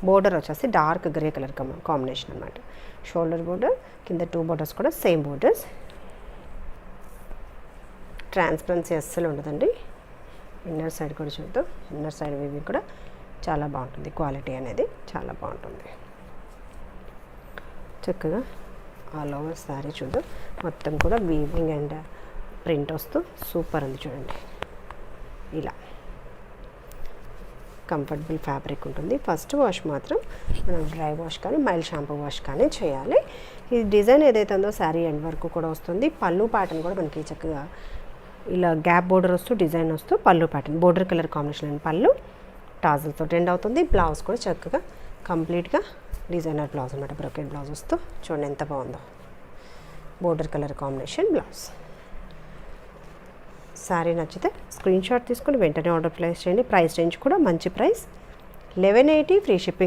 Border వచ్చేసి dark grey colour combination అనమాట. Shoulder border, కింద 2 బోర్డర్స్ కూడా సేమ్ బోర్డర్స్. ట్రాన్స్పరెన్సీ అస్సలు ఉండదండి. ఇన్నర్ సైడ్ కూడా చూద్దాం. ఇన్నర్ సైడ్ వీవింగ్ కూడా చాలా బాగుంటుంది. క్వాలిటీ అనేది చాలా బాగుంటుంది. చక్కగా ఆల్ ఓవర్ శారీ చూద్దాం. మొత్తం కూడా వీవింగ్ అండ్ ప్రింట్ వస్తూ సూపర్ ఉంది చూడండి. ఇలా కంఫర్టబుల్ ఫ్యాబ్రిక్ ఉంటుంది. ఫస్ట్ వాష్ మాత్రం మనం డ్రై వాష్ కానీ మైల్డ్ షాంపూ వాష్ కానీ చేయాలి. ఈ డిజైన్ ఏదైతే ఉందో శారీ ఎండ్ వరకు కూడా వస్తుంది. పళ్ళు ప్యాటర్న్ కూడా మనకి చక్కగా ఇలా గ్యాప్ బోర్డర్ వస్తూ డిజైన్ వస్తూ పళ్ళు pattern border colour combination and పళ్ళు టాజిల్తో ఎండ్ అవుతుంది. బ్లౌజ్ కూడా చక్కగా కంప్లీట్గా డిజైనర్ బ్లౌజ్ అనమాట. బ్రోకెట్ బ్లౌజ్ వస్తూ చూడండి ఎంత బాగుందో. Border colour combination blouse. Sari నచ్చితే స్క్రీన్ షాట్ తీసుకుని వెంటనే ఆర్డర్ ప్లేస్ చేయండి. ప్రైస్ రేంజ్ కూడా మంచి ప్రైస్ 1180 ఫ్రీ షిప్పింగ్.